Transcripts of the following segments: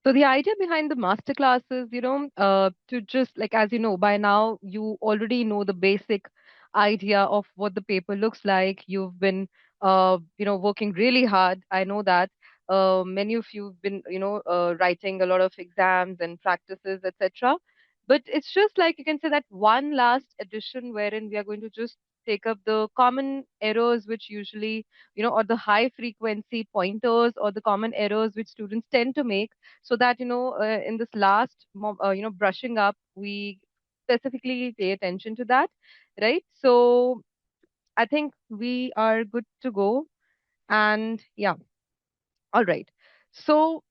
So the idea behind the master class is, to just like, as you know, by now you already know the basic idea of what the paper looks like. You've been, working really hard. I know that. Many of you've been, writing a lot of exams and practices, etc. But it's just like you can say that one last edition wherein we are going to just take up the common errors which usually, or the high frequency pointers or the common errors which students tend to make, so that in this last brushing up we specifically pay attention to that, right? So I think we are good to go. And yeah, all right. So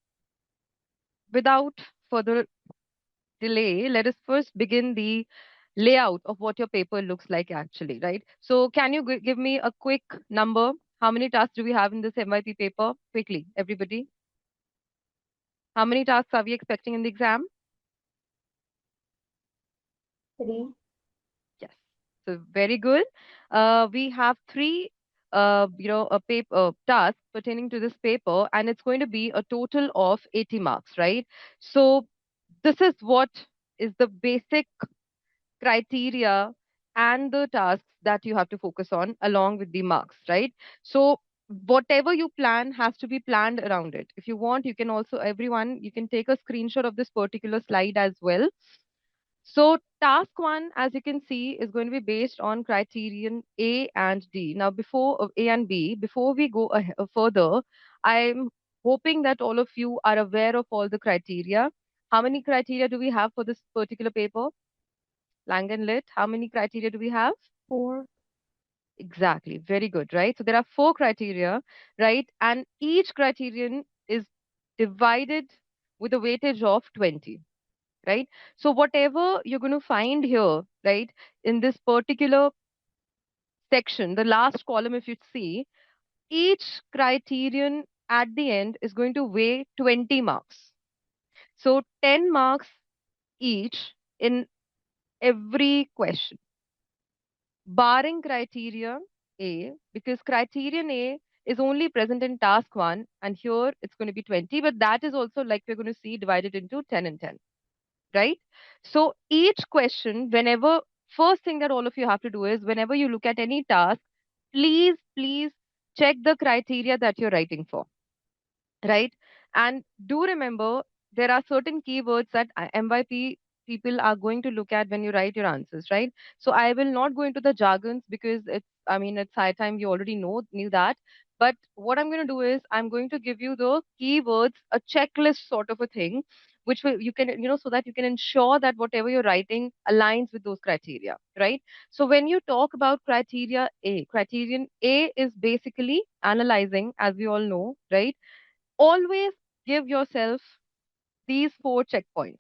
without further delay, let us first begin the layout of what your paper looks like actually, right? So can you give me a quick number? How many tasks do we have in this MYP paper? Quickly, everybody. How many tasks are we expecting in the exam? Three. Yes. So very good. We have three, a paper task pertaining to this paper, and it's going to be a total of 80 marks, right? So this is what is the basic criteria and the tasks that you have to focus on along with the marks, right? So whatever you plan has to be planned around it. If you want, you can also, everyone, you can take a screenshot of this particular slide as well. So task one, as you can see, is going to be based on criterion A and D. Now, before A and B, before we go further, I'm hoping that all of you are aware of all the criteria. How many criteria do we have for this particular paper? Lang and Lit, how many criteria do we have? Four. Exactly. Very good, right? So there are four criteria, right? And each criterion is divided with a weightage of 20, right? So whatever you're going to find here, right, in this particular section, the last column, if you see, each criterion at the end is going to weigh 20 marks. So 10 marks each in every question, barring criteria A, because criterion A is only present in task one, and here it's going to be 20, but that is also, like we're going to see, divided into 10 and 10. Right? So each question, whenever, first thing that all of you have to do is whenever you look at any task, please check the criteria that you're writing for, right? And do remember there are certain keywords that MYP people are going to look at when you write your answers, right? So I will not go into the jargons because I mean, it's high time you already knew that. But what I'm going to do is I'm going to give you the keywords, a checklist sort of a thing, which will, you can, so that you can ensure that whatever you're writing aligns with those criteria, right? So when you talk about criteria A, criterion A is basically analyzing, as we all know, right? Always give yourself these four checkpoints.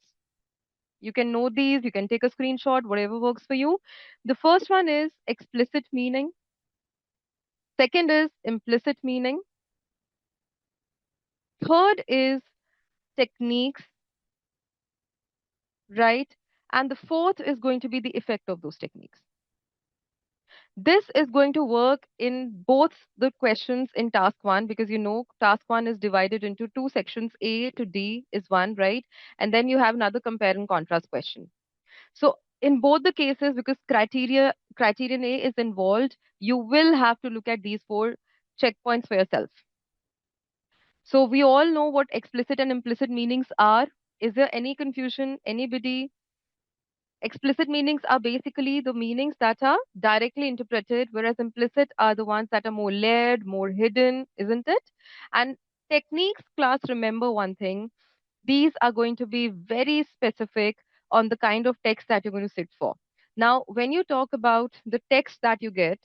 You can know these, you can take a screenshot, whatever works for you. The first one is explicit meaning. Second is implicit meaning. Third is techniques, right? And the fourth is going to be the effect of those techniques. This is going to work in both the questions in task one, because task one is divided into two sections. A to D is one, right? And then you have another compare and contrast question. So in both the cases, because criterion A is involved, you will have to look at these four checkpoints for yourself. So we all know what explicit and implicit meanings are. Is there any confusion? Anybody? Explicit meanings are basically the meanings that are directly interpreted, whereas implicit are the ones that are more layered, more hidden, isn't it? And techniques class, remember one thing, these are going to be very specific on the kind of text that you're going to sit for. Now, when you talk about the text that you get,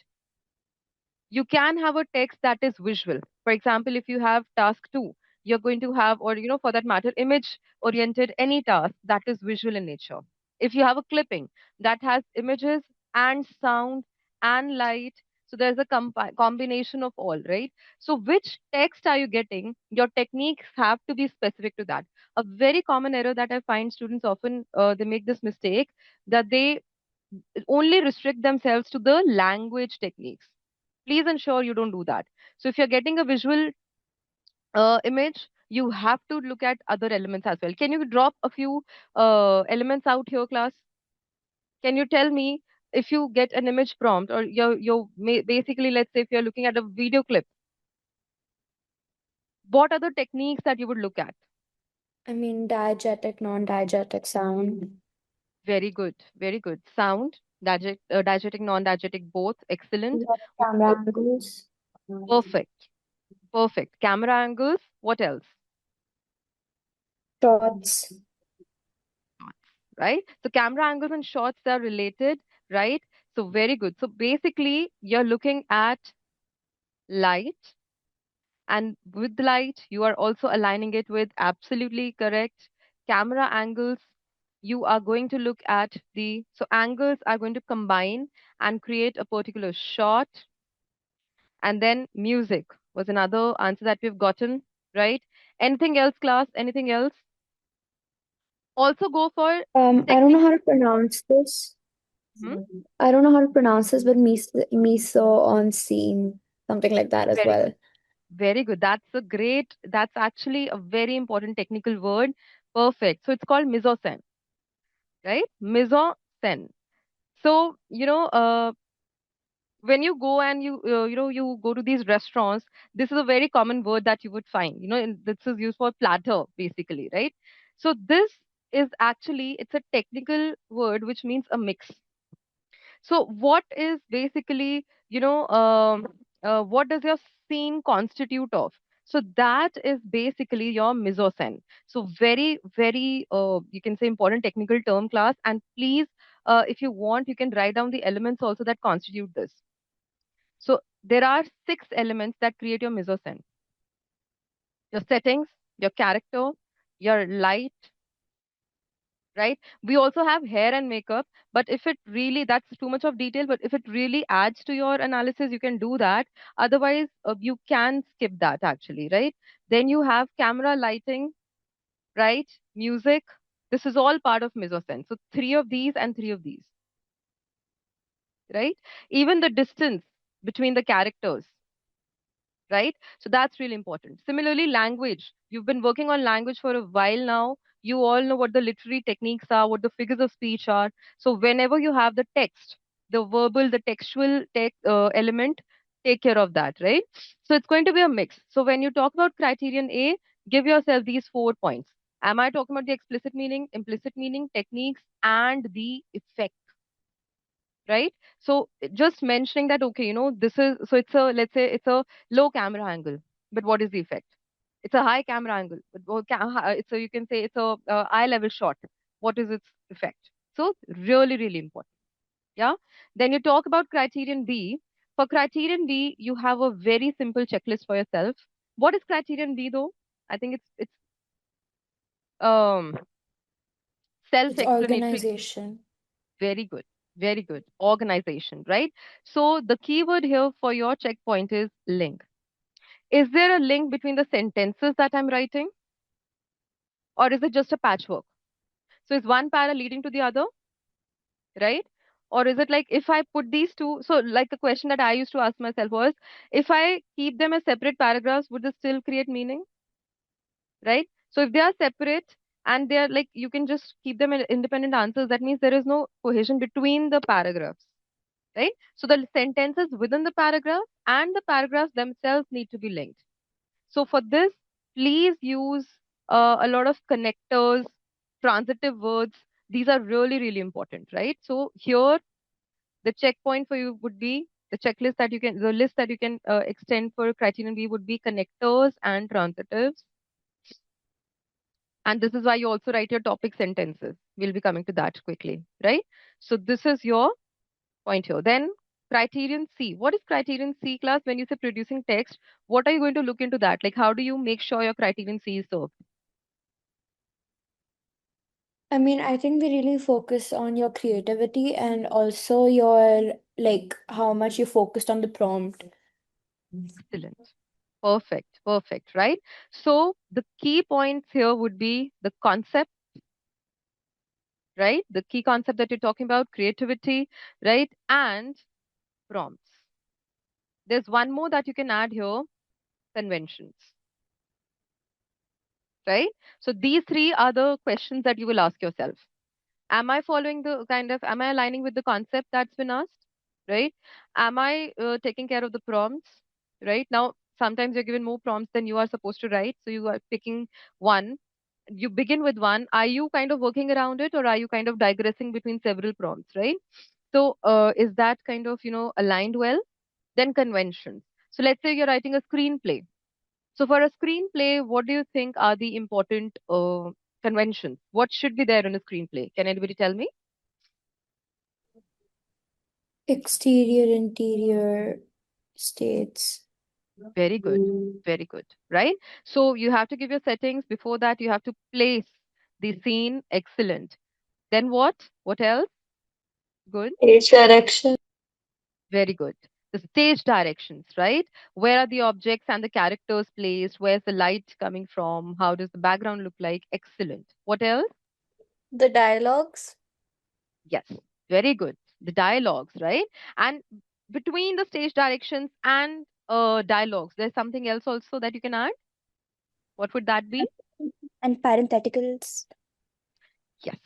you can have a text that is visual. For example, if you have task two, you're going to have, or for that matter, image oriented any task that is visual in nature. If you have a clipping that has images and sound and light, so there's a combination of all, right? So which text are you getting? Your techniques have to be specific to that. A very common error that I find students often they make this mistake, that they only restrict themselves to the language techniques. Please ensure you don't do that. So if you're getting a visual image, you have to look at other elements as well. Can you drop a few elements out here, class? Can you tell me, if you get an image prompt, or basically, let's say if you're looking at a video clip, what are the techniques that you would look at? I mean, diegetic, non-diegetic sound. Very good, very good. Sound, diegetic, non-diegetic, both excellent. We have camera angles, Perfect, perfect. Camera angles. What else? shots. Shots, right? So camera angles and shots are related, right? So very good. So basically, you're looking at light, and with light, you are also aligning it with absolutely correct camera angles. You are going to look at so angles are going to combine and create a particular shot. And then music was another answer that we've gotten, right? Anything else, class? Anything else? Also go for I don't know technique. how to pronounce this. Hmm? I don't know how to pronounce this, but miso on scene, something like that as Very well. good. Very good. That's actually a very important technical word. Perfect. So it's called mise-en-scène, right? Mise-en-scène. So, when you go and you go to these restaurants, this is a very common word that you would find, and this is used for platter, basically, right? So this is actually, it's a technical word which means a mix. So what is basically, what does your scene constitute of? So that is basically your mise-en-scène. So very, very, you can say, important technical term, class. And please, if you want, you can write down the elements also that constitute this. So there are six elements that create your mise-en-scène: your settings, your character, your light, right? We also have hair and makeup, but if it really, that's too much of detail, but if it really adds to your analysis, you can do that. Otherwise, you can skip that actually, right? Then you have camera, lighting, right? Music. This is all part of mise-en-scène. So three of these and three of these, right? Even the distance between the characters, right? So that's really important. Similarly, language. You've been working on language for a while now. You all know what the literary techniques are, what the figures of speech are. So whenever you have the text, the verbal, the textual element, take care of that, right? So it's going to be a mix. So when you talk about criterion A, give yourself these 4 points. Am I talking about the explicit meaning, implicit meaning, techniques, and the effect? Right? So just mentioning that, okay, this is, so it's a, let's say it's a low camera angle, but what is the effect? It's a high camera angle, but it's a, you can say it's a eye level shot. What is its effect? So really, really important. Yeah. Then you talk about criterion B. For criterion B, you have a very simple checklist for yourself. What is criterion B though? I think it's um It's self-explanatory. organization. Very good. Very good. Organization, right? So the keyword here for your checkpoint is link. Is there a link between the sentences that I'm writing, or is it just a patchwork? So is one para leading to the other, right? Or is it like, if I put these two, so like the question that I used to ask myself was, if I keep them as separate paragraphs, would this still create meaning, right? So if they are separate and they are like, you can just keep them in independent answers, that means there is no cohesion between the paragraphs, right? So the sentences within the paragraph and the paragraphs themselves need to be linked. So for this, please use a lot of connectors, transitive words. These are really, really important, right? So here, the checkpoint for you would be the list that you can extend for criterion B would be connectors and transitives. And this is why you also write your topic sentences. We'll be coming to that quickly, right? So this is your point here. Then criterion C. What is criterion C, class? When you say producing text, what are you going to look into that? Like, how do you make sure your criterion C is served? I mean, I think they really focus on your creativity and also your like how much you focused on the prompt. Excellent. Perfect. Perfect. Right. So the key points here would be the concept, right? The key concept that you're talking about, creativity, right? And prompts. There's one more that you can add here: conventions. right? So these three are the questions that you will ask yourself. Am I following the kind of, am I aligning with the concept that's been asked, right? Am I taking care of the prompts, right? Now, sometimes you're given more prompts than you are supposed to write. So you are picking one. You begin with one. Are you kind of working around it, or are you kind of digressing between several prompts, right? So is that kind of, aligned well? Then conventions. So let's say you're writing a screenplay. So for a screenplay, what do you think are the important conventions? What should be there in a screenplay? Can anybody tell me? Exterior, interior, states. Very good. Very good. Right? So you have to give your settings. Before that, you have to place the scene. Excellent. Then what? What else? Good. Stage direction. Very good. The stage directions, right? Where are the objects and the characters placed? Where's the light coming from? How does the background look like? Excellent. What else? The dialogues. Yes, very good. The dialogues, right? And between the stage directions and dialogues, there's something else also that you can add. What would that be? And parentheticals. Yes.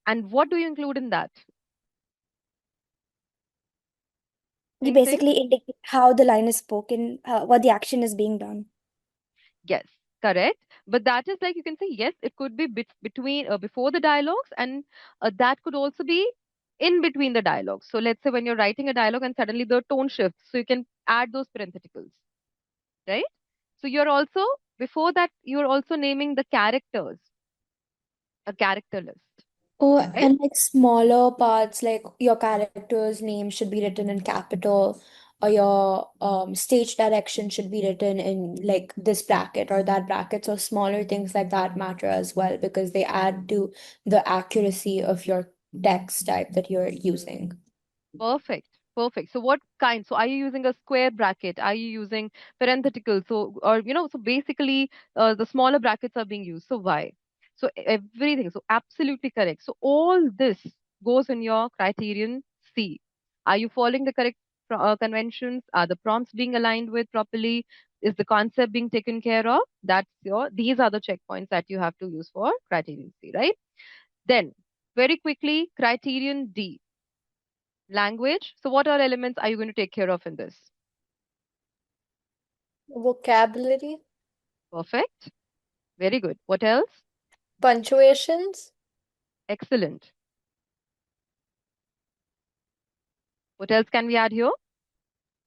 And what do you include in that? You Think, think. basically indicate how the line is spoken, what the action is being done. Yes, correct. But that is like you can say, yes, it could be between before the dialogues, and that could also be in between the dialogues. So let's say when you're writing a dialogue and suddenly the tone shifts, so you can add those parentheticals, right? So you're also, before that, you're also naming the characters, a character list, Oh, right? and like smaller parts, like your character's name should be written in capital, or your stage direction should be written in like this bracket or that bracket. So smaller things like that matter as well because they add to the accuracy of your text type that you're using. Perfect. Perfect. So what kind? So are you using a square bracket? Are you using parenthetical? So, or, so basically the smaller brackets are being used. So why? So everything. So absolutely correct. So all this goes in your criterion C. Are you following the correct conventions? Are the prompts being aligned with properly? Is the concept being taken care of? These are the checkpoints that you have to use for criterion C, right? Then very quickly, criterion D. Language. So, what are elements are you going to take care of in this? Vocabulary, Perfect. Very good. What else? punctuations, Excellent. What else can we add here?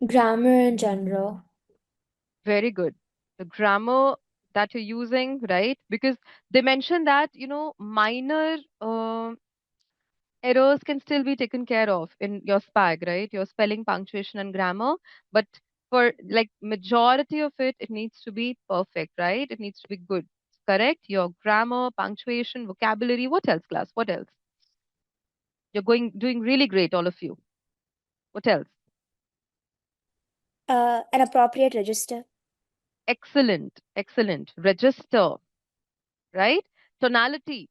grammar in general. Very good. The grammar that you're using, right? Because they mentioned that, minor errors can still be taken care of in your spag, right? Your spelling, punctuation, and grammar. But for like majority of it, it needs to be perfect, right? It needs to be good. Correct? Your grammar, punctuation, vocabulary. What else, class? What else? You're doing really great, all of you. What else? An appropriate register. Excellent, excellent. Register, right? Tonality.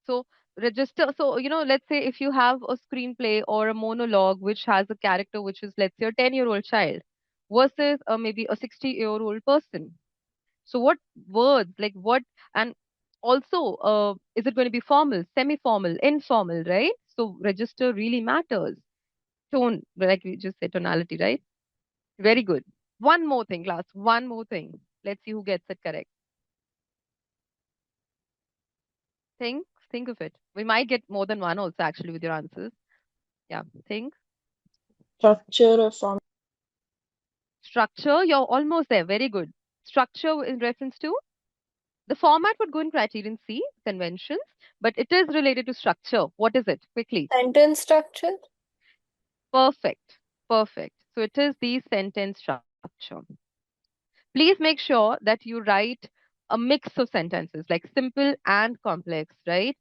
So register. So, let's say if you have a screenplay or a monologue which has a character which is, let's say, a 10-year-old child versus maybe a 60-year-old person. So what words, like what, and also, is it going to be formal, semi-formal, informal, right? So register really matters. Tone, like we just said, tonality, right? Very good. One more thing, class. One more thing. Let's see who gets it correct. Think of it. We might get more than one also actually with your answers. Yeah. Think. Structure or form. Structure, you're almost there. Very good. Structure in reference to the format would go in criterion C, conventions, but it is related to structure. What is it? Quickly. Sentence structure. Perfect. Perfect. So it is the sentence structure. Please make sure that you write a mix of sentences, like simple and complex, right?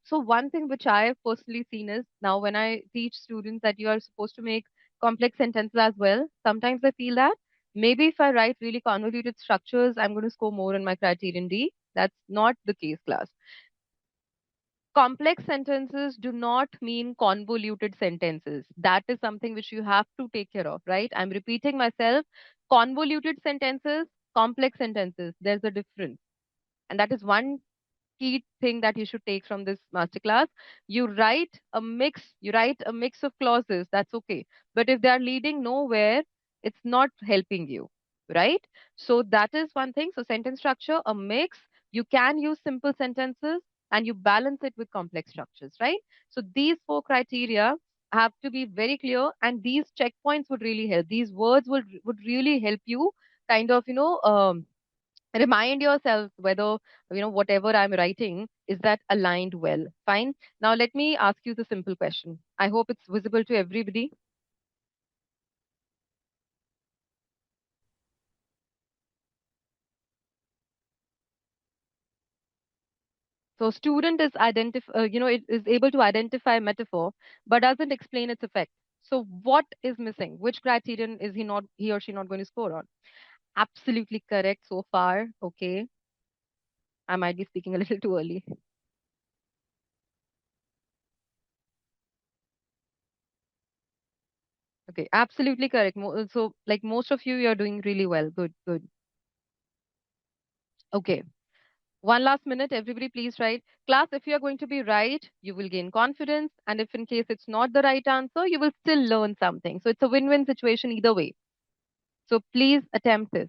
So one thing which I've personally seen is now when I teach students that you are supposed to make complex sentences as well, sometimes I feel that maybe if I write really convoluted structures, I'm going to score more in my criterion D. That's not the case, class. Complex sentences do not mean convoluted sentences. That is something which you have to take care of, right? I'm repeating myself. Convoluted sentences, complex sentences, there's a difference. And that is one key thing that you should take from this masterclass. You write a mix of clauses, that's okay. But if they are leading nowhere, it's not helping you, right? So that is one thing. So sentence structure, a mix. You can use simple sentences and you balance it with complex structures, right? So these four criteria have to be very clear, and these checkpoints would really help. These words would really help you kind of, remind yourself whether whatever I'm writing, is that aligned well. Fine. Now let me ask you the simple question. I hope it's visible to everybody. So student is it is able to identify metaphor but doesn't explain its effect. So what is missing? Which criterion is he or she not going to score on? Absolutely correct so far. Okay, I might be speaking a little too early. Okay, absolutely correct. So like most of you, you're doing really well. Good, good. Okay. One last minute, everybody, please write. Class, if you are going to be right, you will gain confidence. And if in case it's not the right answer, you will still learn something. So it's a win-win situation either way. So please attempt this.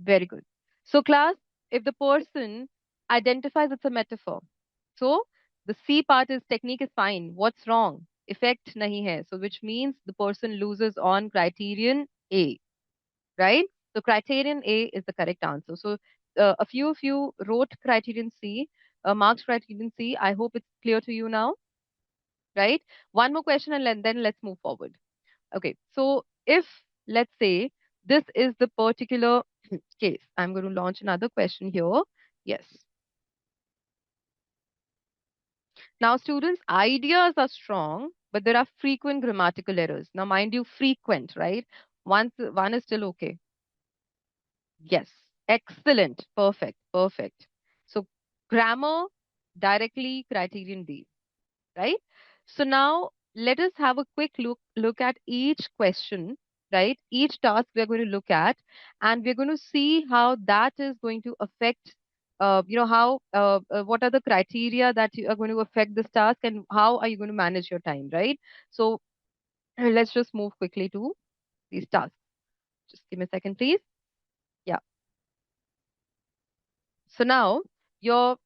Very good. So class, if the person identifies it's a metaphor. So the C part is technique is fine. What's wrong? Effect nahi hai. So which means the person loses on criterion A, right? So criterion A is the correct answer. So a few of you wrote criterion C, marked criterion C. I hope it's clear to you now, right? One more question and then let's move forward. Okay, so if let's say this is the particular case, I'm going to launch another question here. Yes. Now, students, ideas are strong, but there are frequent grammatical errors. Now, mind you, frequent, right? One is still okay. Yes, excellent, perfect, perfect. So grammar directly criterion D, right? So now let us have a quick look at each question, right? Each task we are going to look at, and we're going to see how that is going to affect, how what are the criteria that you are going to affect this task, and how are you going to manage your time, right? So let's just move quickly to these tasks. Just give me a second, please. Yeah. So now your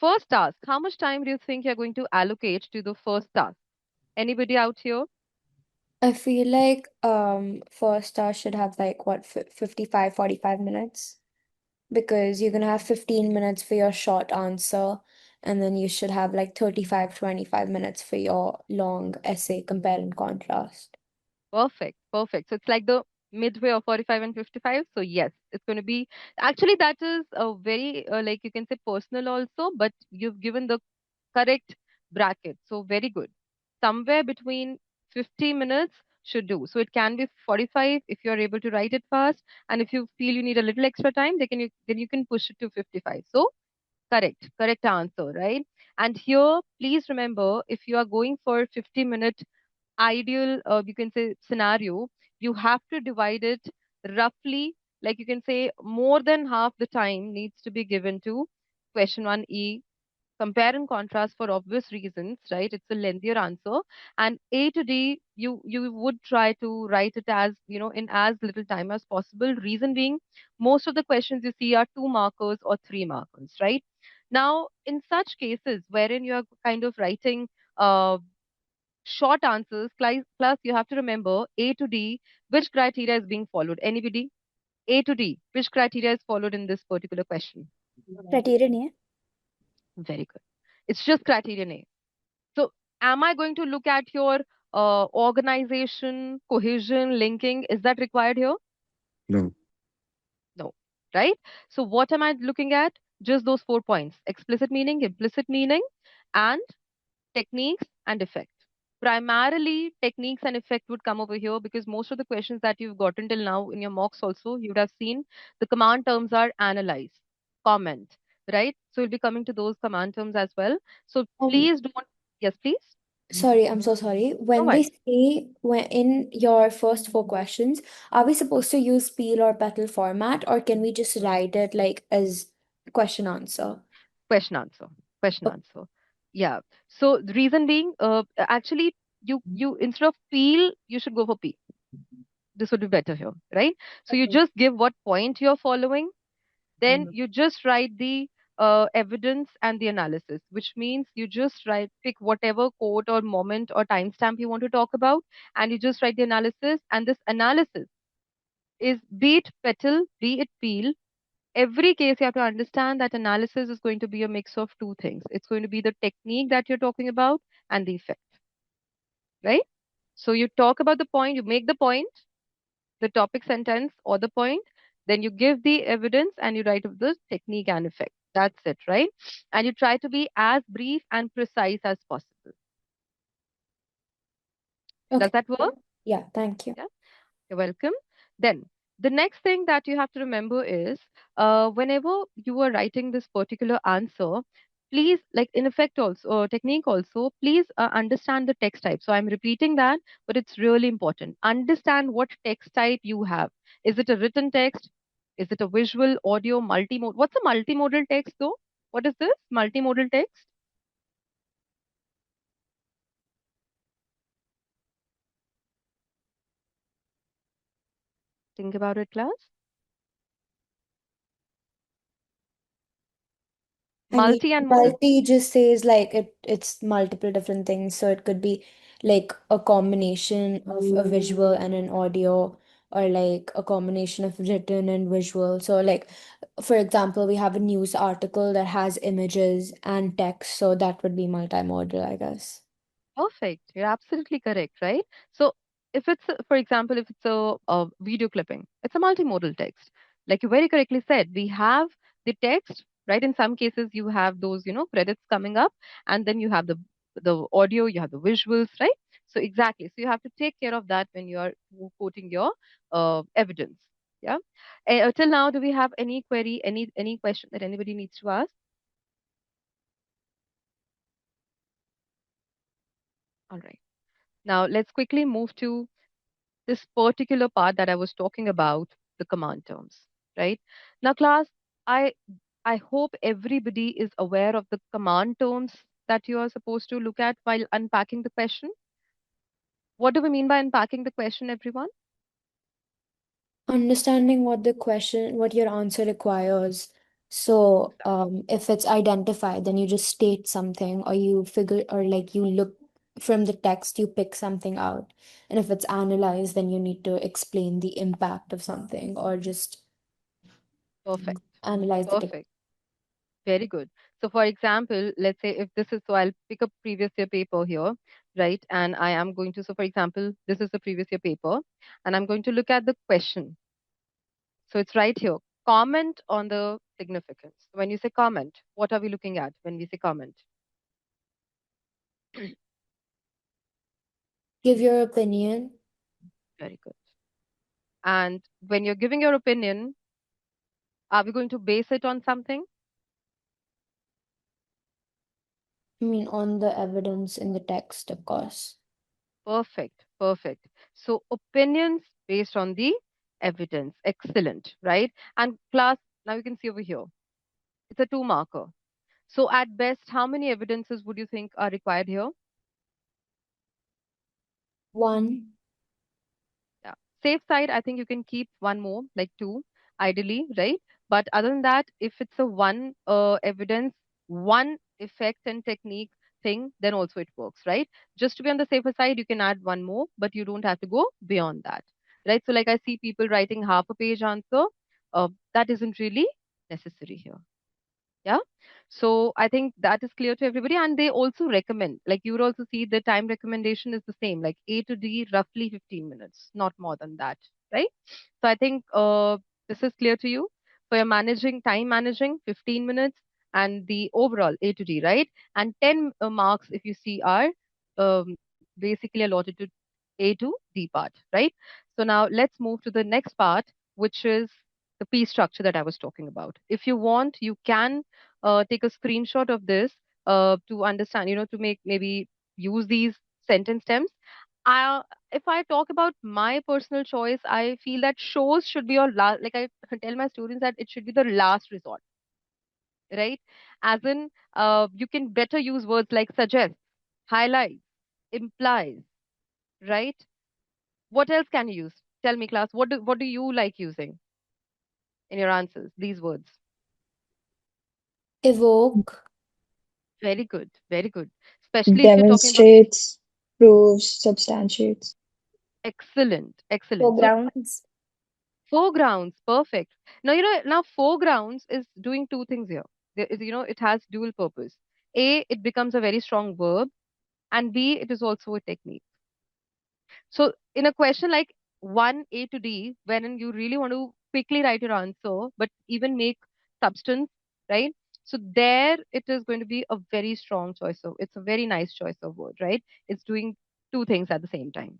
first task, how much time do you think you're going to allocate to the first task? Anybody out here? I feel like first task should have like what 55 45 minutes because you're gonna have 15 minutes for your short answer and then you should have like 35 25 minutes for your long essay compare and contrast. Perfect, perfect. So it's like the midway of 45 and 55. So yes, it's going to be actually that is a very like you can say personal also, but you've given the correct bracket. So very good. Somewhere between 50 minutes should do. So it can be 45 if you're able to write it fast, and if you feel you need a little extra time, then you can push it to 55. So correct answer, right? And here, please remember, if you are going for 50-minute ideal, you can say scenario, you have to divide it roughly, like you can say more than half the time needs to be given to question 1E, compare and contrast for obvious reasons, right? It's a lengthier answer. And A to D, you would try to write it as, in as little time as possible. Reason being, most of the questions you see are 2 markers or 3 markers, right? Now, in such cases wherein you are kind of writing uh, short answers, plus you have to remember A to D, which criteria is being followed. Anybody? A to D, which criteria is followed in this particular question? Criterion A. Very good. It's just criterion A. So, am I going to look at your organization, cohesion, linking? Is that required here? No. No. Right? So, what am I looking at? Just those 4 points: explicit meaning, implicit meaning, and techniques and effect. Primarily, techniques and effect would come over here because most of the questions that you've gotten till now in your mocks also, you would have seen the command terms are analyze, comment, right? So, we'll be coming to those command terms as well. So, Um, please don't, yes, please. Sorry, I'm so sorry. No When they worries. say when in your first four questions, are we supposed to use peel or petal format, or can we just write it like as question answer? Question answer. Question Okay. answer. Yeah. So the reason being, actually, you instead of feel, you should go for P. This would be better here, right? So you just give what point you're following, then you just write the evidence and the analysis, which means you just write, pick whatever quote or moment or timestamp you want to talk about, and you just write the analysis. And this analysis is, be it petal, be it peel, every case you have to understand that analysis is going to be a mix of two things. It's going to be the technique that you're talking about and the effect, right? So you talk about the point, you make the point, the topic sentence or the point, then you give the evidence and you write of the technique and effect. That's it, right? And you try to be as brief and precise as possible. Does Okay. that work? Yeah, thank you. Yeah. You're welcome. Then the next thing that you have to remember is, whenever you are writing this particular answer, please, like in effect also, technique also, please understand the text type. So I'm repeating that, but it's really important. Understand what text type you have. Is it a written text? Is it a visual, audio, multimodal? What's a multimodal text though? What is this multimodal text? Think about it, class. I mean, Multi and modal. multi just says like it's multiple different things. So it could be like a combination of a visual and an audio, or like a combination of written and visual. So like for example, we have a news article that has images and text, so that would be multimodal, I guess. Perfect. You're absolutely correct, right? So if it's, for example, if it's a video clipping, it's a multimodal text. Like you very correctly said, we have the text, right? In some cases, you have those, credits coming up, and then you have the audio, you have the visuals, right? So exactly. So you have to take care of that when you are quoting your evidence. Yeah. Till now, do we have any query, any question that anybody needs to ask? All right. Now let's quickly move to this particular part that I was talking about, the command terms, right? Now, class, I I hope everybody is aware of the command terms that you are supposed to look at while unpacking the question. What do we mean by unpacking the question, everyone? Understanding what the question, what your answer requires. So, if it's identified, then you just state something, or you figure, or like you look from the text, you pick something out. And if it's analyzed, then you need to explain the impact of something, or just Perfect. analyze the text. Perfect. Very good. So, for example, let's say if this is, so I'll pick a previous year paper here, right? And I am going to, so for example, this is the previous year paper, and I'm going to look at the question. So it's right here. Comment on the significance. When you say comment, what are we looking at when we say comment? Give your opinion. Very good. And when you're giving your opinion, are we going to base it on something? I mean, on the evidence in the text, of course. Perfect. Perfect. So opinions based on the evidence. Excellent. Right? And class, now you can see over here. It's a two marker. So at best, how many evidences would you think are required here? One. Yeah. Safe side, I think you can keep one more, like two, ideally, right? But other than that, if it's a one evidence, one effect and technique thing, then also it works, right? Just to be on the safer side, you can add one more, but you don't have to go beyond that, right? So, like I see people writing half a page answer, that isn't really necessary here. Yeah. So I think that is clear to everybody. And they also recommend, like you would also see the time recommendation is the same, like A to D, roughly 15 minutes, not more than that. Right. So I think this is clear to you. For your time managing 15 minutes and the overall A to D, right? And 10 marks, if you see, are basically allotted to A to D part, right? So now let's move to the next part, which is the P structure that I was talking about. If you want, you can take a screenshot of this to understand, to make maybe use these sentence stems. I, if I talk about my personal choice, I feel that shows should be your last. Like I tell my students that it should be the last resort, right? As in, you can better use words like suggest, highlight, implies, right? What else can you use? Tell me, class. What do you like using in your answers? These words. Evoke, Very good. Very good. Especially if you're talking about Demonstrates, proves, substantiates. excellent, excellent. So foregrounds. foregrounds, perfect. Now, now foregrounds is doing two things here. There is, it has dual purpose. A, it becomes a very strong verb, and B, it is also a technique. So in a question like 1A to D, wherein you really want to quickly write your answer, but even make substance, right? So there it is going to be a very strong choice of, it's a very nice choice of word, right? It's doing two things at the same time,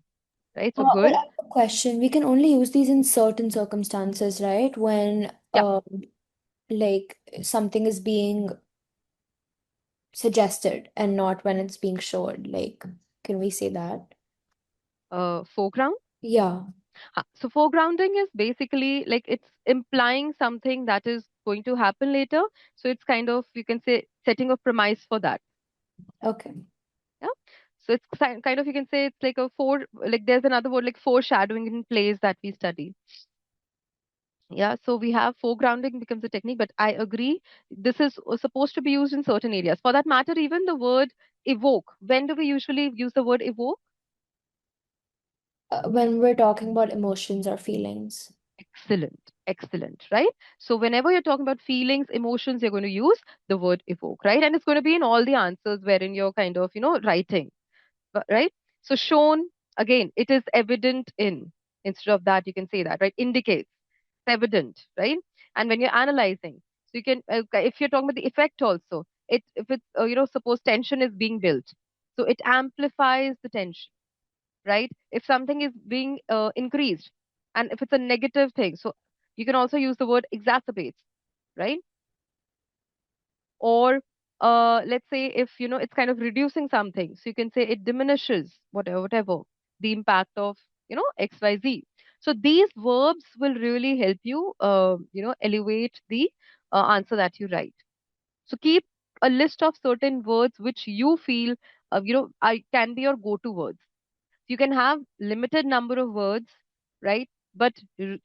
right? So But good. I have a question. We can only use these in certain circumstances, right? When Yeah. like something is being suggested and not when it's being showed. Like, can we say that? Foreground. Yeah. So foregrounding is basically like it's implying something that is going to happen later. So it's kind of, you can say, setting a premise for that. Okay. Yeah. So it's kind of, you can say it's like a like there's another word like foreshadowing in plays that we study. Yeah. So we have foregrounding becomes a technique, but I agree. This is supposed to be used in certain areas. For that matter, even the word evoke. When do we usually use the word evoke? When we're talking about emotions or feelings. Excellent, excellent, right? So whenever you're talking about feelings, emotions, you're going to use the word evoke, right? And it's going to be in all the answers wherein you're kind of, writing, right? So shown, again, it is evident in. Instead of that, you can say that, right? Indicates, evident, right? And when you're analyzing, so you can, if you're talking about the effect also, if it's, suppose tension is being built, so it amplifies the tension, right? If something is being increased, and if it's a negative thing, so you can also use the word exacerbates, right? Or let's say if it's kind of reducing something, so you can say it diminishes whatever the impact of XYZ. So these verbs will really help you elevate the answer that you write. So keep a list of certain words which you feel I can be your go-to words. You can have limited number of words, right? But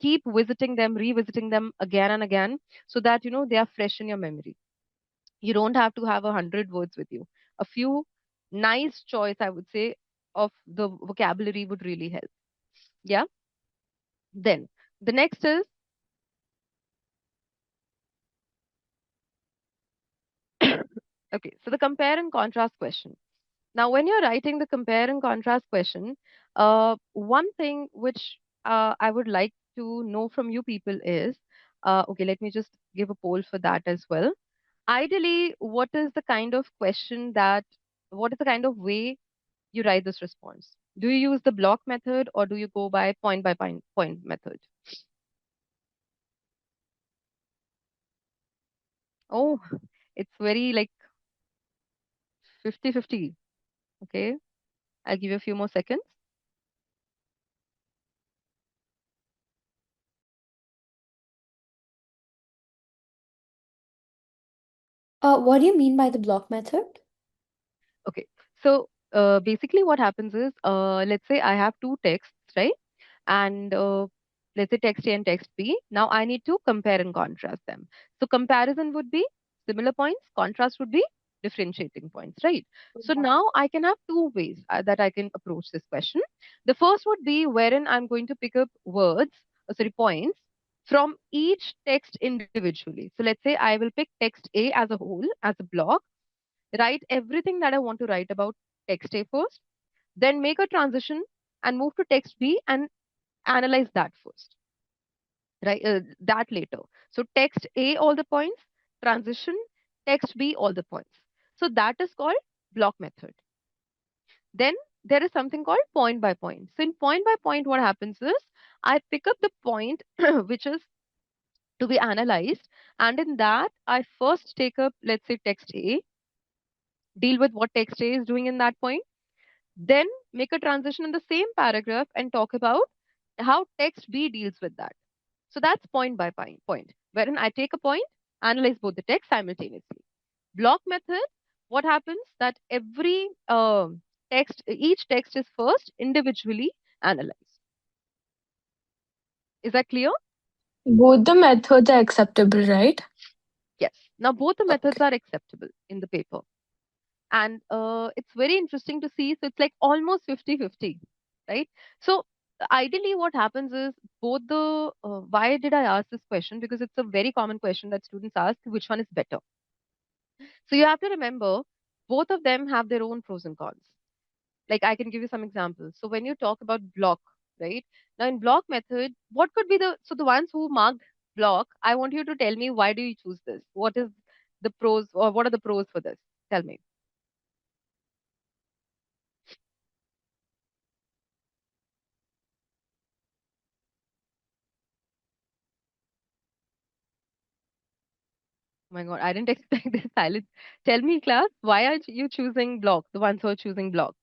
keep visiting them, revisiting them again and again, so that they are fresh in your memory. You don't have to have 100 words with you. A few nice choice, I would say, of the vocabulary would really help. Yeah. Then the next is okay. So the compare and contrast question. Now, when you're writing the compare and contrast question, one thing which I would like to know from you people is, okay, let me just give a poll for that as well. Ideally, what is the kind of way you write this response? Do you use the block method or do you go by point method? Oh, it's very like 50-50. Okay, I'll give you a few more seconds. What do you mean by the block method? Okay, so basically what happens is, let's say I have two texts, right? And let's say text A and text B. Now I need to compare and contrast them. So comparison would be similar points, contrast would be differentiating points, right? So now I can have two ways that I can approach this question. The first would be wherein I'm going to pick up words, sorry, points from each text individually. So let's say I will pick text A as a whole, as a block, write everything that I want to write about text A first, then make a transition and move to text B and analyze that first, right? That later. So text A, all the points, transition, text B, all the points. So that is called block method. Then there is something called point by point. So in point by point, what happens is I pick up the point which is to be analyzed, and in that I first take up, let's say, text A, deal with what text A is doing in that point. Then make a transition in the same paragraph and talk about how text B deals with that. So that's point by point, wherein I take a point, analyze both the text simultaneously. Block method, what happens that every each text is first individually analyzed. Is that clear? Both the methods are acceptable, right? Yes. Now both the methods Okay. are acceptable in the paper. And it's very interesting to see. So it's like almost 50-50, right? So ideally, what happens is both the why did I ask this question? Because it's a very common question that students ask, which one is better? So you have to remember both of them have their own pros and cons. Like I can give you some examples. So when you talk about block, right? Now in block method, what could be the ones who marked block, I want you to tell me why do you choose this? What is the pros or what are the pros for this? Tell me. Oh my God, I didn't expect this silence. Tell me, class, why are you choosing block? The ones who are choosing block.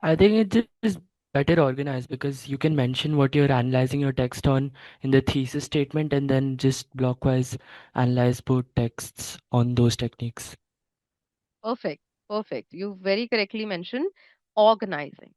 I think it just better organized because you can mention what you're analyzing your text on in the thesis statement and then just blockwise analyze both texts on those techniques. Perfect. Perfect. You very correctly mentioned organizing.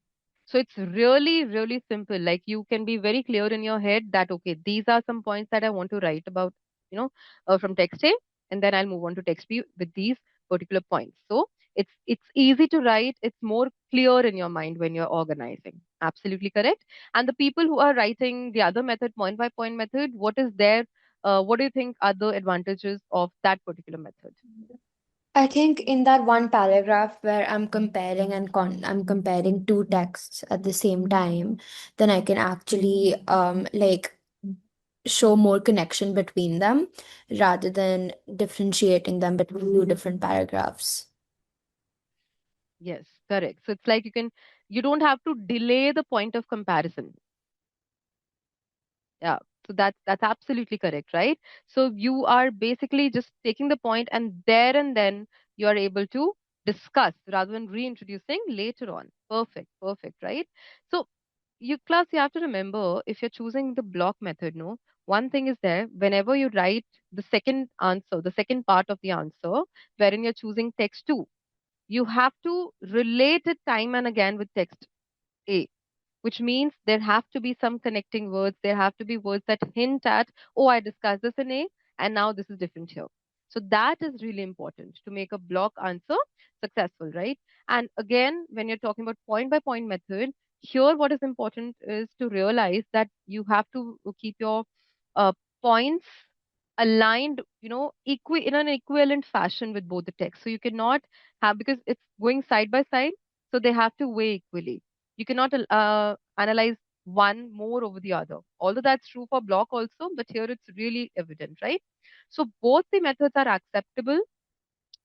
So it's really, really simple. Like you can be very clear in your head that, okay, these are some points that I want to write about, you know, from text A, and then I'll move on to text B with these particular points. So it's easy to write. It's more clear in your mind when you're organizing. Absolutely correct. And the people who are writing the other method, point by point method, what do you think are the advantages of that particular method? I think in that one paragraph where I'm comparing I'm comparing two texts at the same time, then I can actually like show more connection between them rather than differentiating them between two different paragraphs. Yes, correct. So it's like you don't have to delay the point of comparison. Yeah. So that's absolutely correct, right? So you are basically just taking the point and there and then you are able to discuss rather than reintroducing later on. Perfect, perfect, right? So you have to remember if you're choosing the block method, no, one thing is there, whenever you write the second answer, the second part of the answer, wherein you're choosing text two, you have to relate it time and again with text A, which means there have to be some connecting words. There have to be words that hint at, oh, I discussed this in A, and now this is different here. So that is really important to make a block answer successful, right? And again, when you're talking about point by point method, here what is important is to realize that you have to keep your uh, points aligned, in an equivalent fashion with both the text. So you cannot have, because it's going side by side, so they have to weigh equally. You cannot analyze one more over the other. Although that's true for block also, but here it's really evident, right? So both the methods are acceptable.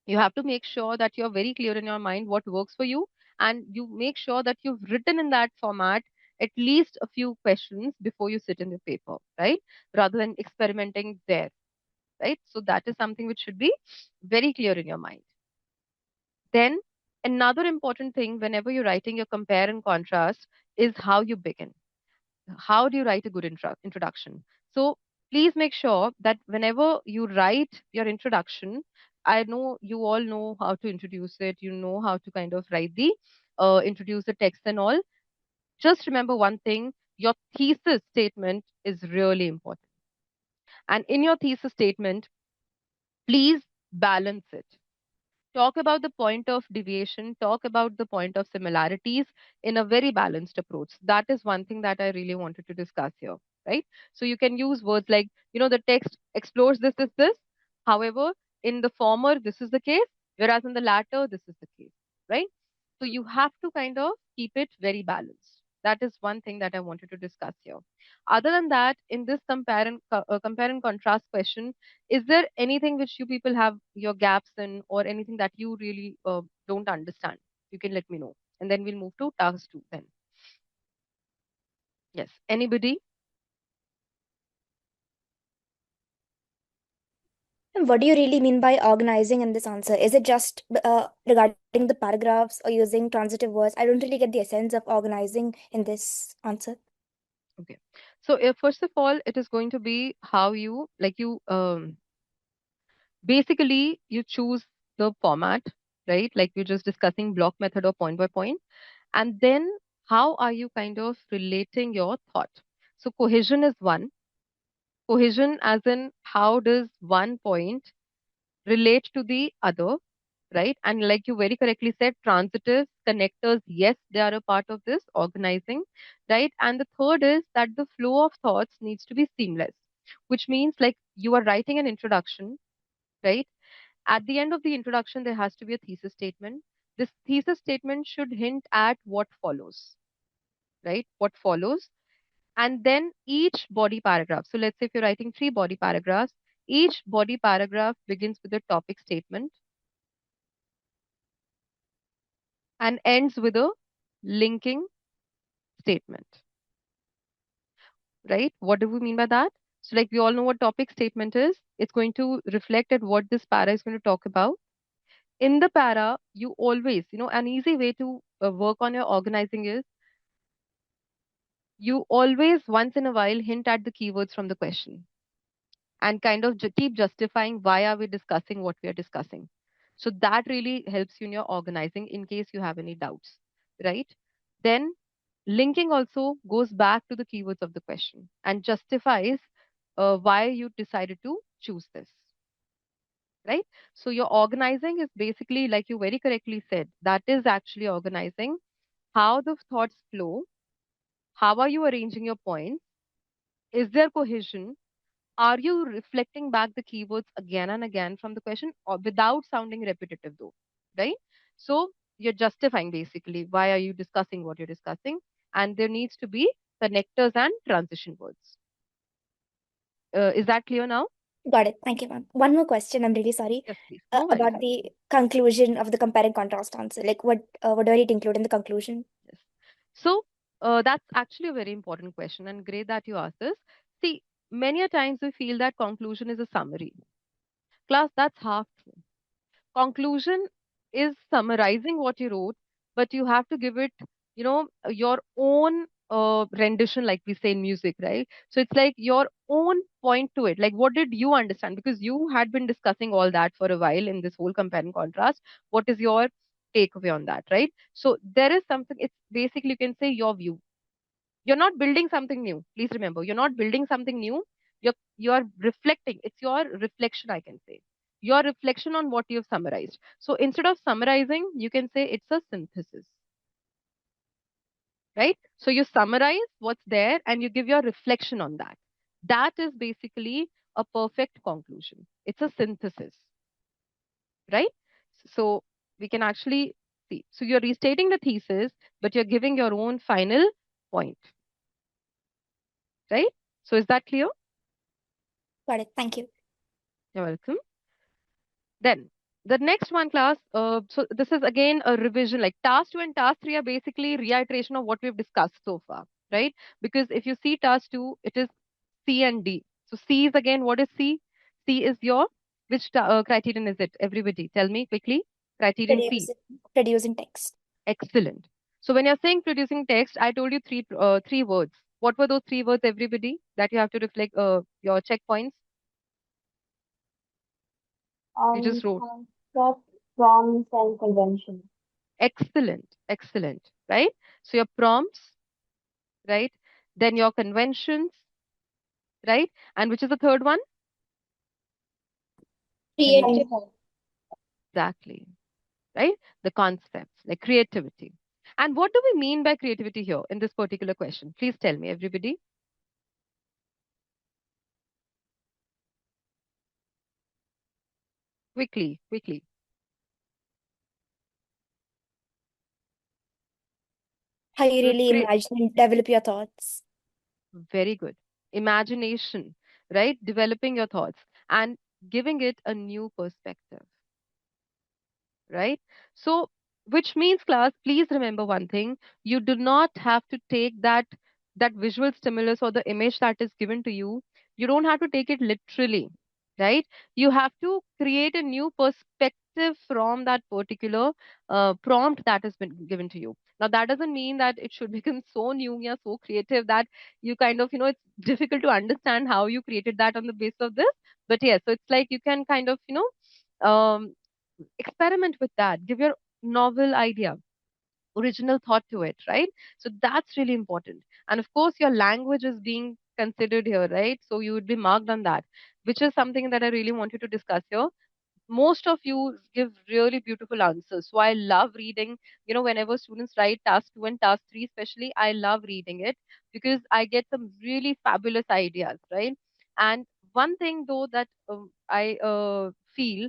You have to make sure that you're very clear in your mind what works for you, and you make sure that you've written in that format at least a few questions before you sit in the paper, right? Rather than experimenting there, right? So that is something which should be very clear in your mind. Then another important thing whenever you're writing your compare and contrast is how you begin. How do you write a good introduction? So please make sure that whenever you write your introduction, I know you all know how to introduce it, you know how to kind of write the introduce the text and all. Just remember one thing, your thesis statement is really important. And in your thesis statement, please balance it. Talk about the point of deviation, talk about the point of similarities in a very balanced approach. That is one thing that I really wanted to discuss here, right? So you can use words like, the text explores this. However, in the former, this is the case, whereas in the latter, this is the case, right? So you have to kind of keep it very balanced. That is one thing that I wanted to discuss here. Other than that, in this compare and contrast question, is there anything which you people have your gaps in or anything that you really don't understand? You can let me know. And then we'll move to task two then. Yes. Anybody? What do you really mean by organizing in this answer? Is it just regarding the paragraphs or using transitive words? I don't really get the essence of organizing in this answer. Okay. So first of all, it is going to be how you like you basically you choose the format, right? Like we're just discussing block method or point by point. And then how are you kind of relating your thought? So cohesion is one. Cohesion as in how does one point relate to the other, right? And like you very correctly said, transitives, connectors, yes, they are a part of this organizing, right? And the third is that the flow of thoughts needs to be seamless, which means like you are writing an introduction, right? At the end of the introduction, there has to be a thesis statement. This thesis statement should hint at what follows, right? What follows. And then each body paragraph. So let's say if you're writing three body paragraphs, each body paragraph begins with a topic statement and ends with a linking statement, right? What do we mean by that? So, like, we all know what topic statement is. It's going to reflect at what this para is going to talk about. In the para, you always, an easy way to work on your organizing is you always once in a while hint at the keywords from the question and kind of keep justifying why are we discussing what we are discussing. So that really helps you in your organizing in case you have any doubts, right? Then linking also goes back to the keywords of the question and justifies why you decided to choose this, right? So your organizing is basically, like you very correctly said, that is actually organizing how the thoughts flow, how are you arranging your points, is there cohesion, are you reflecting back the keywords again and again from the question or without sounding repetitive though, right? So you're justifying basically why are you discussing what you're discussing, and there needs to be connectors and transition words. Is that clear now? Got it. Thank you, ma'am. One more question. I'm really sorry. Yes, please. No worries. About the conclusion of the compare and contrast answer. Like, what do I need to include in the conclusion? Yes. So that's actually a very important question, and great that you asked this. See, many a times we feel that conclusion is a summary. Class, that's half true. Conclusion is summarizing what you wrote, but you have to give it, your own rendition, like we say in music, right? So it's like your own point to it. Like, what did you understand? Because you had been discussing all that for a while in this whole compare and contrast. What is your takeaway on that, right? So there is something, it's basically, you can say your view. You're not building something new. Please remember, you're not building something new. You're reflecting. It's your reflection, I can say. Your reflection on what you've summarized. So instead of summarizing, you can say it's a synthesis, right? So you summarize what's there and you give your reflection on that. That is basically a perfect conclusion. It's a synthesis, right? So we can actually see. So you're restating the thesis, but you're giving your own final point, right? So is that clear? Got it. Thank you. You're welcome. Then the next one class, so this is again a revision, like task 2 and task 3 are basically reiteration of what we've discussed so far, right? Because if you see task 2, it is C and D. So C is again, what is C? C is your, which criterion is it? Everybody, tell me quickly. Criterion C. Producing text. Excellent. So when you're saying producing text, I told you three words. What were those three words, everybody, that you have to reflect your checkpoints? You just wrote. Concept, prompts, and convention. Excellent, excellent, right? So your prompts, right? Then your conventions, right? And which is the third one? Creative. Exactly, right? The concepts, like creativity. And what do we mean by creativity here in this particular question? Please tell me, everybody. Quickly, quickly. How you really Crea- imagine and develop your thoughts. Very good. Imagination, right? Developing your thoughts and giving it a new perspective, right? So, which means, class, please remember one thing: you do not have to take that visual stimulus or the image that is given to you. You don't have to take it literally. right? You have to create a new perspective from that particular prompt that has been given to you. Now, that doesn't mean that it should become so new, yeah, so creative that you kind of, it's difficult to understand how you created that on the basis of this. But yes, so it's like you can kind of, experiment with that, give your novel idea, original thought to it, right? So that's really important. And of course, your language is being considered here, right? So you would be marked on that, which is something that I really wanted to discuss here. Most of you give really beautiful answers. So I love reading, whenever students write task 2 and task 3, especially, I love reading it because I get some really fabulous ideas, right? And one thing though that I feel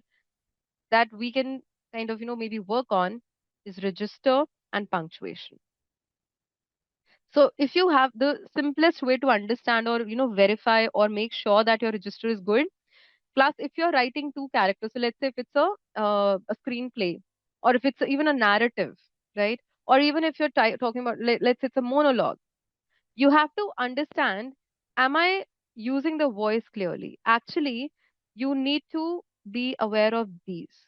that we can kind of, maybe work on is register and punctuation. So if you have the simplest way to understand or, verify or make sure that your register is good, plus if you're writing two characters, so let's say if it's a screenplay, or if it's even a narrative, right? Or even if you're talking about, let's say it's a monologue, you have to understand, am I using the voice clearly? Actually, you need to be aware of these.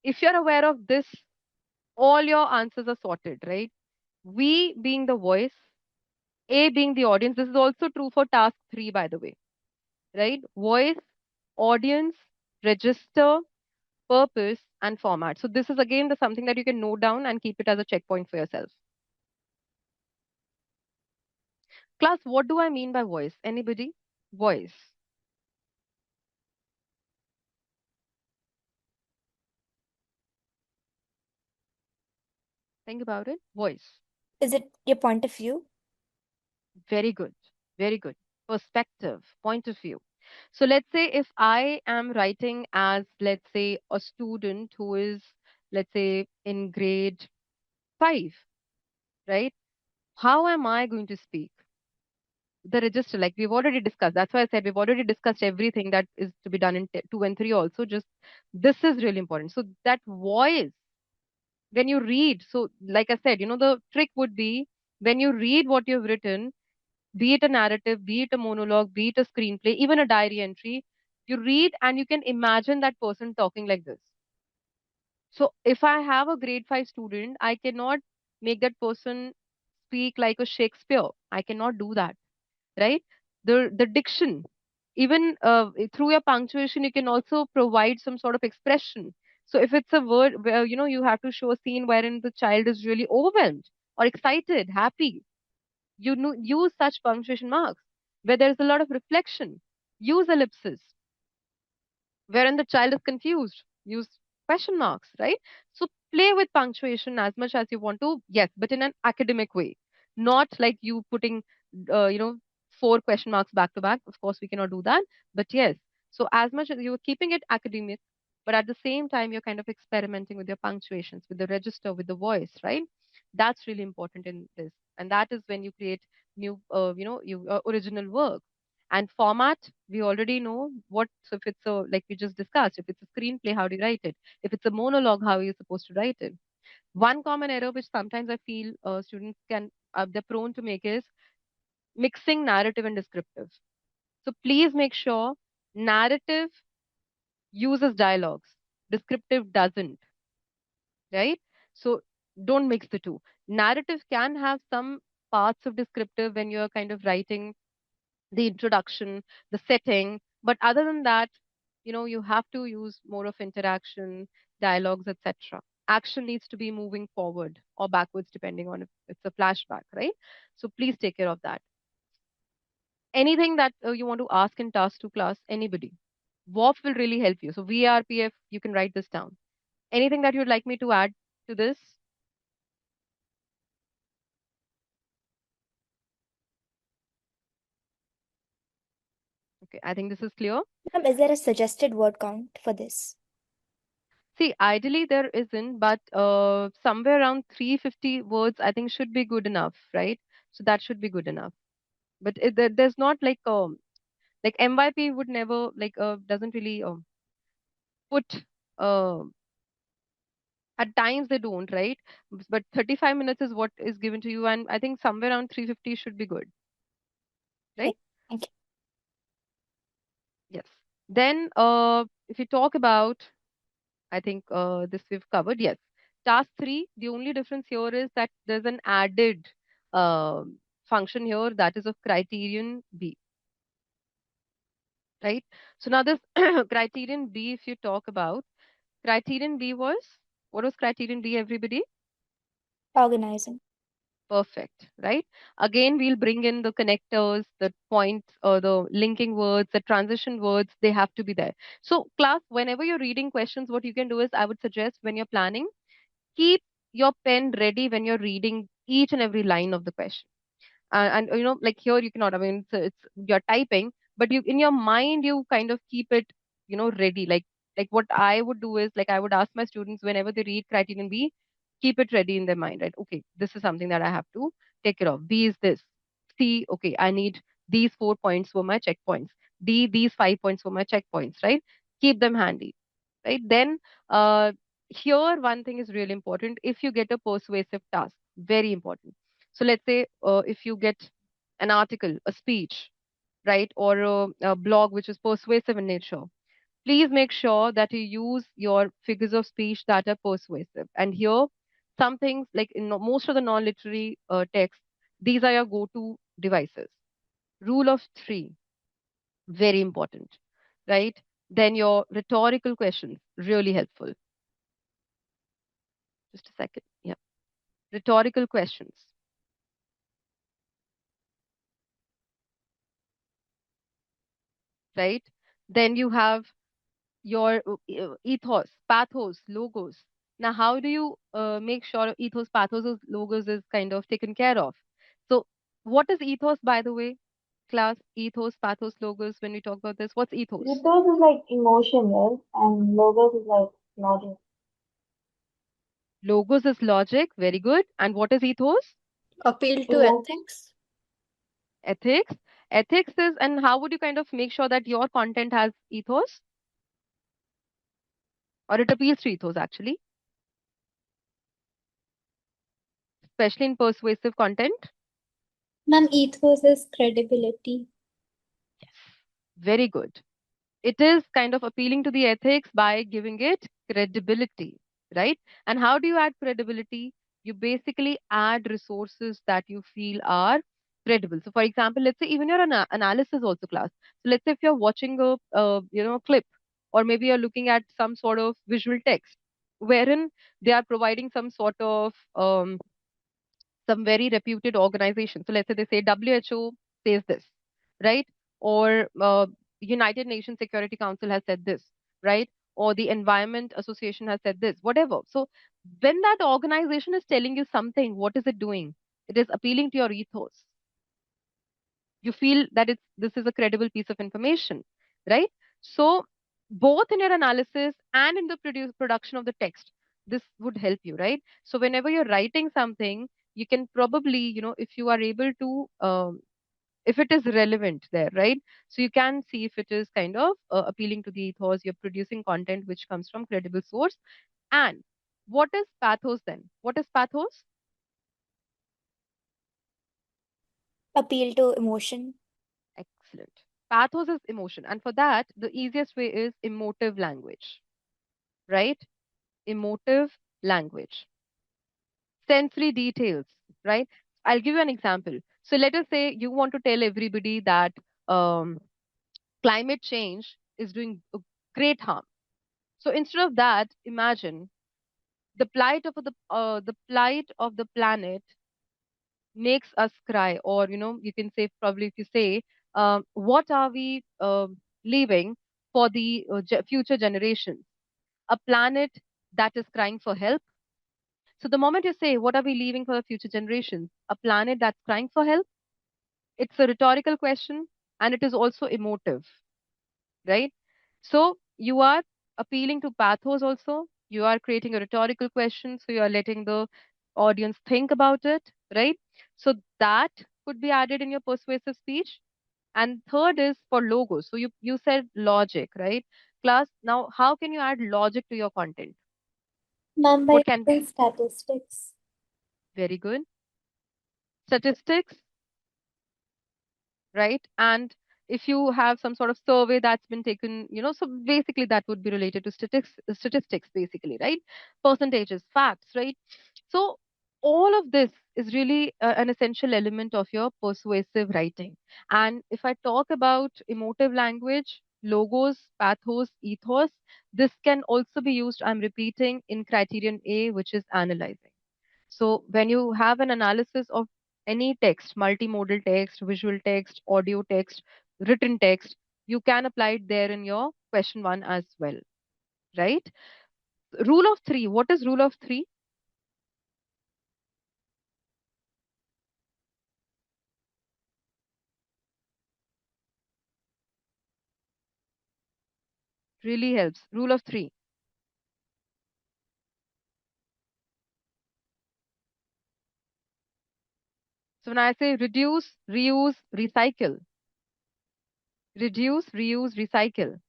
If you're aware of this, all your answers are sorted, right? We being the voice, A being the audience. This is also true for task 3, by the way, right? Voice, audience, register, purpose, and format. So this is again the something that you can note down and keep it as a checkpoint for yourself. Class, what do I mean by voice? Anybody? Voice. Think about it. Voice. Is it your point of view? Very good. Very good. Perspective, point of view. So let's say if I am writing as, let's say, a student who is, let's say, in grade 5, right? How am I going to speak? The register, like we've already discussed. That's why I said we've already discussed everything that is to be done in 2 and 3 also. Just this is really important. So that voice, when you read, so like I said, the trick would be when you read what you've written, be it a narrative, be it a monologue, be it a screenplay, even a diary entry, you read and you can imagine that person talking like this. So if I have a grade 5 student, I cannot make that person speak like a Shakespeare. I cannot do that, right? The diction, even through your punctuation, you can also provide some sort of expression. So if it's a word where you have to show a scene wherein the child is really overwhelmed or excited, happy, you know, use such punctuation marks. Where there's a lot of reflection, use ellipses. Wherein the child is confused, use question marks, right? So play with punctuation as much as you want to, yes, but in an academic way, not like you putting, uh, you know, 4 question marks back to back. Of course, we cannot do that, but yes. So as much as you're keeping it academic, but at the same time, you're kind of experimenting with your punctuations, with the register, with the voice, right? That's really important in this, and that is when you create new, original work. And format, we already know what, so if it's a, like we just discussed, if it's a screenplay, how do you write it? If it's a monologue, how are you supposed to write it? One common error which sometimes I feel students they're prone to make is mixing narrative and descriptive. So please make sure narrative uses dialogues, descriptive doesn't, right? So don't mix the two. Narrative can have some parts of descriptive when you're kind of writing the introduction, the setting. But other than that, you have to use more of interaction, dialogues, etc. Action needs to be moving forward or backwards, depending on if it's a flashback, right? So please take care of that. Anything that you want to ask in task 2 class, anybody. WOF will really help you. So VRPF, you can write this down. Anything that you'd like me to add to this? Okay, I think this is clear. Ma'am, is there a suggested word count for this? See, ideally there isn't, but somewhere around 350 words, I think should be good enough, right? So that should be good enough. But there's not like MYP would never doesn't really put uh, at times they don't, right? But 35 minutes is what is given to you, and I think somewhere around 350 should be good, right? Okay, thank you. Yes. Then, if you talk about, I think this we've covered. Yes. Task 3, the only difference here is that there's an added function here that is of criterion B, right? So now this criterion B, if you talk about, criterion B was, what was criterion B, everybody? Organizing. Perfect, right? Again, we'll bring in the connectors, the points, or the linking words, the transition words, they have to be there. So, class, whenever you're reading questions, what you can do is, I would suggest when you're planning, keep your pen ready when you're reading each and every line of the question. And you know, like here you cannot, I mean, it's you're typing, but you in your mind you kind of keep it, you know, ready. Like what I would do is, like, I would ask my students whenever they read criterion B, keep it ready in their mind, right? Okay, this is something that I have to take care of. B is this. C, okay, I need these 4 points for my checkpoints. D, these 5 points for my checkpoints, right? Keep them handy, right? Then uh here one thing is really important. If you get a persuasive task, very important. So let's say if you get an article, a speech, right, or a blog which is persuasive in nature, please make sure that you use your figures of speech that are persuasive. And here, some things like in most of the non-literary texts, these are your go-to devices. Rule of three, very important, right? Then your rhetorical questions, really helpful. Just a second. Yeah. Rhetorical questions, right? Then you have your ethos, pathos, logos. Now, how do you make sure ethos, pathos, or logos is kind of taken care of? So, what is ethos, by the way, class? Ethos, pathos, logos. When we talk about this, what's ethos? Ethos is like emotion, right? And logos is like logic. Logos is logic. Very good. And what is ethos? Appeal to Emotion. ethics. Ethics. Ethics is, and how would you kind of make sure that your content has ethos or it appeals to ethos actually, especially in persuasive content? Ma'am, ethos is credibility. Yes. Very good. It is kind of appealing to the ethics by giving it credibility, right? And how do you add credibility? You basically add resources that you feel are credible. So, for example, let's say even your analysis also, class. So, let's say if you're watching a clip, or maybe you're looking at some sort of visual text, wherein they are providing some sort of some very reputed organization. So let's say they say WHO says this, right? Or United Nations Security Council has said this, right? Or the Environment Association has said this, whatever. So when that organization is telling you something, what is it doing? It is appealing to your ethos. You feel that this is a credible piece of information, right? So both in your analysis and in the production of the text, this would help you, right? So whenever you're writing something, you can probably, if you are able to if it is relevant there, right? So you can see if it is kind of appealing to the ethos. You're producing content which comes from credible source. And what is pathos then? What is pathos? Appeal to emotion. Excellent. Pathos is emotion. And for that, the easiest way is emotive language, right? Emotive language. Sensory details, right? I'll give you an example. So let us say you want to tell everybody that um, climate change is doing a great harm. So instead of that, imagine the plight of the planet makes us cry, or you can say, probably if you say, what are we leaving for the future generations? A planet that is crying for help. So the moment you say, what are we leaving for the future generations? A planet that's crying for help. It's a rhetorical question, and it is also emotive, right? So you are appealing to pathos also. You are creating a rhetorical question, so you are letting the audience think about it, right? So that could be added in your persuasive speech. And third is for logos. So you said logic, right? Class, now how can you add logic to your content? Ma'am, by What can using statistics. Very good. Statistics, right? And if you have some sort of survey that's been taken, so basically that would be related to statistics basically, right? Percentages, facts, right? So all of this is really an essential element of your persuasive writing. And if I talk about emotive language, logos, pathos, ethos, this can also be used, I'm repeating, in criterion A, which is analyzing. So when you have an analysis of any text, multimodal text, visual text, audio text, written text, you can apply it there in your question one as well, right? Rule of three. What is rule of three? Really helps. Rule of three. So when I say reduce, reuse, recycle, reduce, reuse, recycle.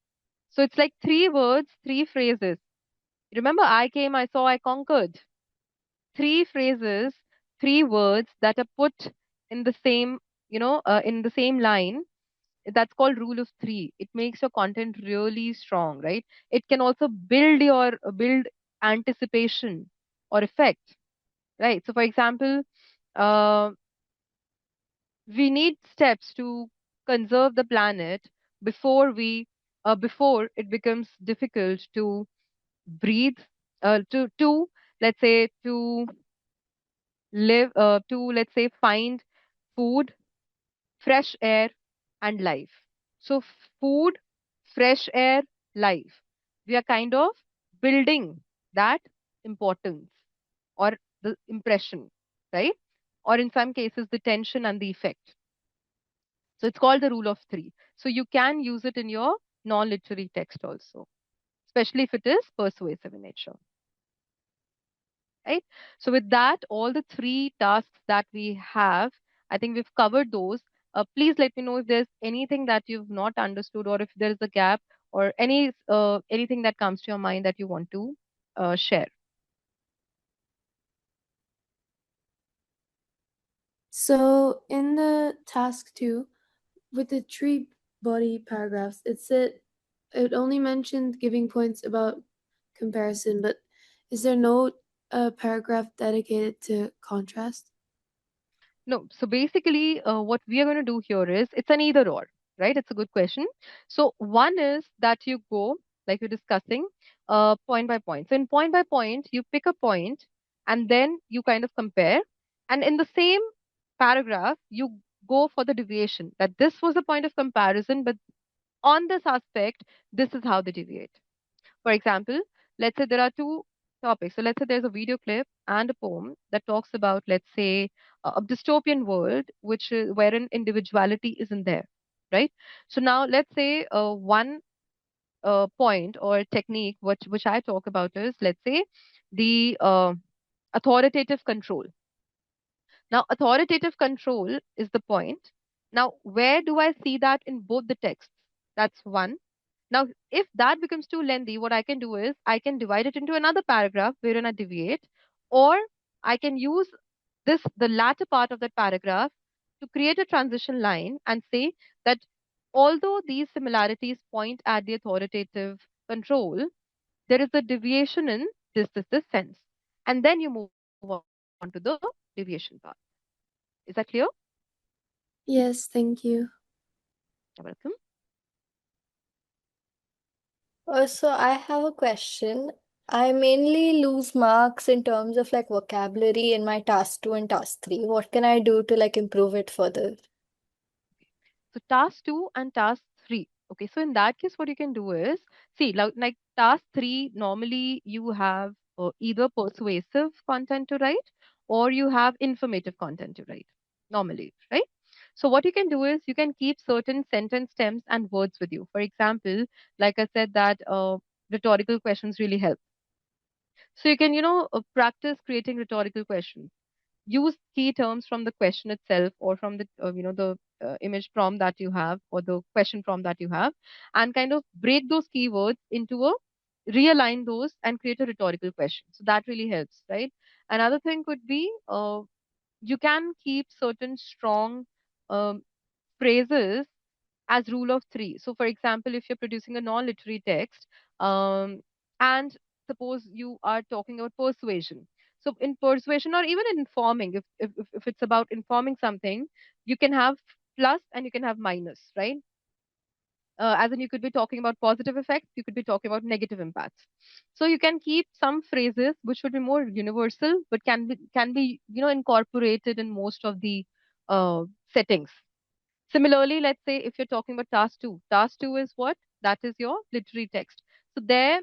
So it's like three words, three phrases. Remember, I came, I saw, I conquered. Three phrases, three words that are put in the same, in the same line. That's called rule of three. It makes your content really strong, right? It can also build anticipation or effect, right? So, for example, uh, we need steps to conserve the planet before before it becomes difficult to breathe, to let's say to live, to let's say find food, fresh air, and life. So, food, fresh air, life. We are kind of building that importance or the impression, right? Or in some cases, the tension and the effect. So, it's called the rule of three. So, you can use it in your non literary text also, especially if it is persuasive in nature. Right? So with that, all the three tasks that we have, I think we've covered those. Please let me know if there's anything that you've not understood or if there is a gap or anything that comes to your mind that you want to share. So in the task 2, with the three body paragraphs, it only mentioned giving points about comparison, but is there no paragraph dedicated to contrast? No, so basically, what we are going to do here is it's an either or, right? It's a good question. So one is that you go, like we're discussing, point by point. So in point by point, you pick a point and then you kind of compare. And in the same paragraph, you go for the deviation that this was a point of comparison, but on this aspect, this is how they deviate. For example, let's say there are two topics. So let's say there's a video clip and a poem that talks about, let's say, a dystopian world, which is wherein individuality isn't there, right? So now let's say one point or technique which I talk about is, let's say, the authoritative control. Now, authoritative control is the point. Now, where do I see that in both the texts? That's one. Now, if that becomes too lengthy, what I can do is I can divide it into another paragraph wherein I deviate, or I can use the latter part of that paragraph to create a transition line and say that although these similarities point at the authoritative control, there is a deviation in this sense. And then you move on to the deviation part. Is that clear? Yes, thank you. You're welcome. So I have a question. I mainly lose marks in terms of like vocabulary in my task 2 and task 3. What can I do to like improve it further? So task two and task three. Okay, so in that case, what you can do is see, like task three, normally you have either persuasive content to write or you have informative content to write, normally, right? So what you can do is you can keep certain sentence stems and words with you. For example, like I said, that rhetorical questions really help. So you can, practice creating rhetorical questions, use key terms from the question itself or from the image prompt that you have or the question prompt that you have, and kind of break those keywords into a realign those and create a rhetorical question. So that really helps, right? Another thing could be you can keep certain strong um, phrases as rule of three. So, for example, if you're producing a non-literary text, and suppose you are talking about persuasion. So, in persuasion or even in informing, if it's about informing something, you can have plus and you can have minus, right? As in, you could be talking about positive effects, you could be talking about negative impacts. So you can keep some phrases which would be more universal, but can be incorporated in most of the settings. Similarly, let's say if you're talking about task two is what? That is your literary text. So there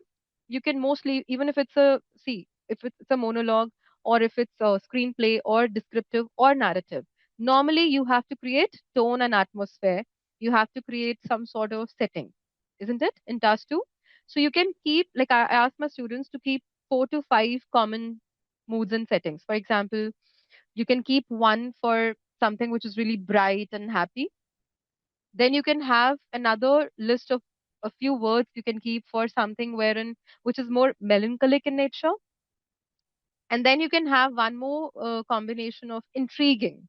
you can mostly, even if it's a, see, if it's a monologue or if it's a screenplay or descriptive or narrative, normally you have to create tone and atmosphere. You have to create some sort of setting, isn't it? In task two. So you can keep, like I ask my students to keep 4 to 5 common moods and settings. For example, you can keep one for something which is really bright and happy. Then you can have another list of a few words you can keep for something wherein which is more melancholic in nature. And then you can have one more combination of intriguing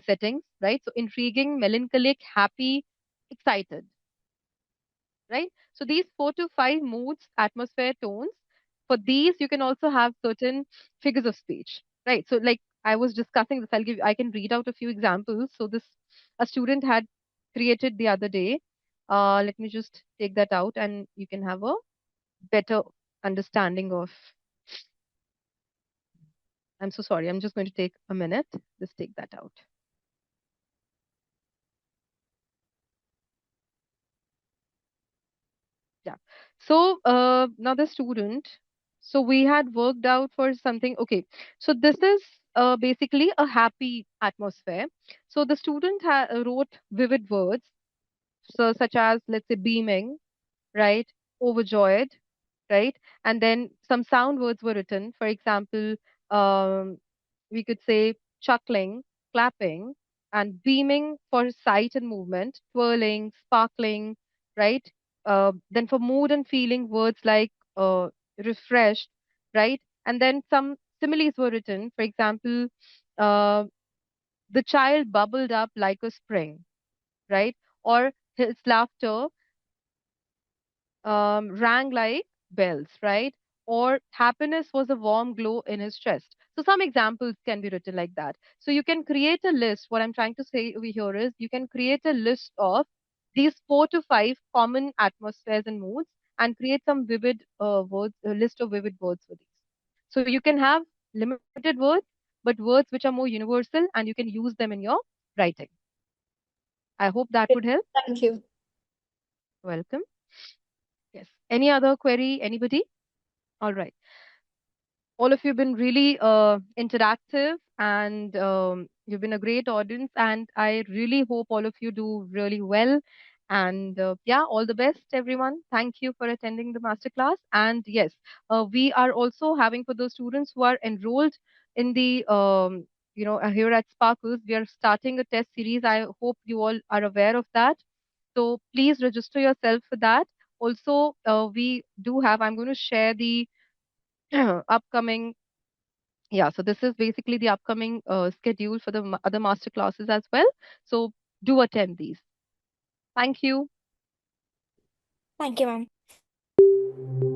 settings, right? So intriguing, melancholic, happy, excited, right? So these 4 to 5 moods, atmosphere, tones. For these, you can also have certain figures of speech, right? So like I was discussing this, I can read out a few examples. So this a student had created the other day. Let me just take that out and you can have a better understanding of. I'm so sorry. I'm just going to take a minute. Just take that out. Yeah. So now the student. So we had worked out for something. Okay. So this is basically a happy atmosphere. So the student wrote vivid words. So such as, let's say, beaming, right? Overjoyed, right? And then some sound words were written. For example, um, we could say chuckling, clapping, and beaming for sight and movement, twirling, sparkling, right? Then for mood and feeling, words like refreshed, right? And then some similes were written. For example, uh, the child bubbled up like a spring, right? Or his laughter rang like bells, right? Or happiness was a warm glow in his chest. So some examples can be written like that. So you can create a list. What I'm trying to say over here is you can create a list of these 4 to 5 common atmospheres and moods and create some vivid words, a list of vivid words for these. So you can have limited words, but words which are more universal and you can use them in your writing. I hope that would help. Thank you. Welcome. Yes. Any other query? Anybody? All right. All of you have been really interactive and you've been a great audience. And I really hope all of you do really well. And yeah, all the best, everyone. Thank you for attending the masterclass. And yes, we are also having for those students who are enrolled in the, here at Sparkles, we are starting a test series. I hope you all are aware of that. So please register yourself for that. Also, we do have, I'm going to share the upcoming, yeah, so this is basically the upcoming schedule for the other master classes as well. So do attend these. Thank you. Thank you, ma'am.